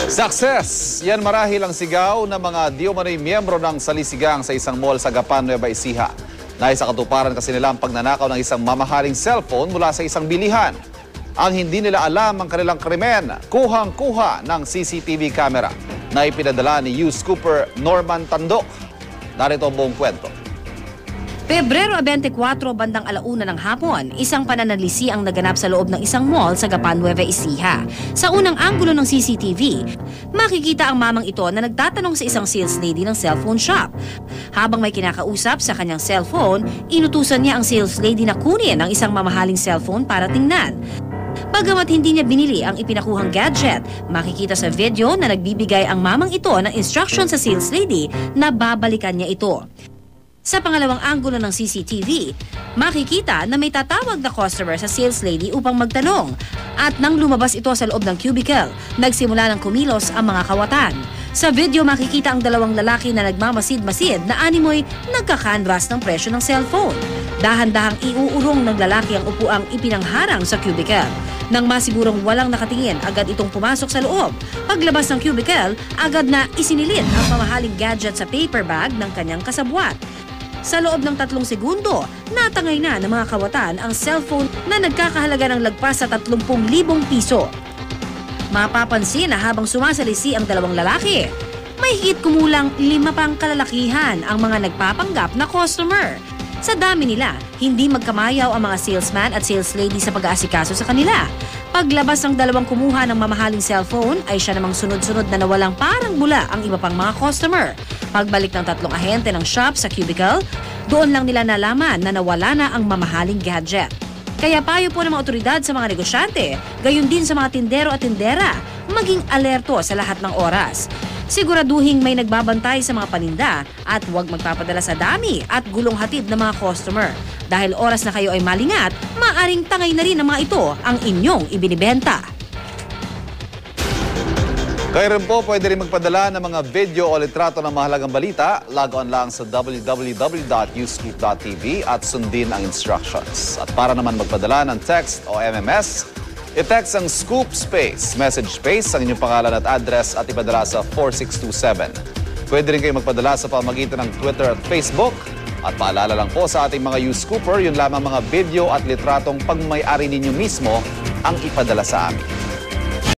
Success! Yan marahil ang sigaw ng mga di umano'y miyembro ng salisigang sa isang mall sa Gapan, Nueva Ecija. Nais sa katuparan kasi nila ang pagnanakaw ng isang mamahaling cellphone mula sa isang bilihan. Ang hindi nila alam ang kanilang krimen, kuhang-kuha ng CCTV camera na ipinadala ni Youth Scooper Norman Tandok. Narito ang buong kwento. Pebrero 24, bandang 1:00 ng hapon, isang pananalisi ang naganap sa loob ng isang mall sa Gapan, Nueva Ecija. Sa unang anggulo ng CCTV, makikita ang mamang ito na nagtatanong sa isang sales lady ng cellphone shop. Habang may kinakausap sa kanyang cellphone, inutusan niya ang sales lady na kunin ang isang mamahaling cellphone para tingnan. Bagamat hindi niya binili ang ipinakuhang gadget, makikita sa video na nagbibigay ang mamang ito ng instruction sa sales lady na babalikan niya ito. Sa pangalawang anggulo ng CCTV, makikita na may tatawag na customer sa sales lady upang magtanong. At nang lumabas ito sa loob ng cubicle, nagsimula ng kumilos ang mga kawatan. Sa video makikita ang dalawang lalaki na nagmamasid-masid na animoy nagkakanvas ng presyo ng cellphone. Dahan-dahang iuurong ng lalaki ang upuang ipinangharang sa cubicle. Nang masigurong walang nakatingin, agad itong pumasok sa loob. Paglabas ng cubicle, agad na isinilid ang mamahaling gadget sa paper bag ng kanyang kasabwat. Sa loob ng 3 segundo, natangay na ng mga kawatan ang cellphone na nagkakahalaga ng lagpas sa 30,000 piso. Mapapansin na habang sumasalisi ang dalawang lalaki, may higit kumulang 5 pang kalalakihan ang mga nagpapanggap na customer. Sa dami nila, hindi magkamayaw ang mga salesman at sales lady sa pag-aasikaso sa kanila. Paglabas ng dalawang kumuha ng mamahaling cellphone, ay siya namang sunod-sunod na nawalang parang bula ang iba pang mga customer. Pagbalik ng 3 ahente ng shop sa cubicle, doon lang nila nalaman na nawala na ang mamahaling gadget. Kaya payo po ng mga otoridad sa mga negosyante, gayon din sa mga tindero at tindera, maging alerto sa lahat ng oras. Siguraduhing may nagbabantay sa mga paninda at huwag magpapadala sa dami at gulong hatid ng mga customer. Dahil oras na kayo ay malingat, maaring tangay na rin ng mga ito ang inyong ibinibenta. Kayo rin po pwede rin magpadala ng mga video o litrato ng mahalagang balita. Log on lang sa www.uscoop.tv at sundin ang instructions. At para naman magpadala ng text o MMS, i-text ang Scoop Space, message space, ang inyong pangalan at address at ipadala sa 4627. Pwede rin kayo magpadala sa pamagitan ng Twitter at Facebook. At paalala lang po sa ating mga Youth Scooper, yun lamang mga video at litratong pagmay-ari ninyo mismo ang ipadala sa amin.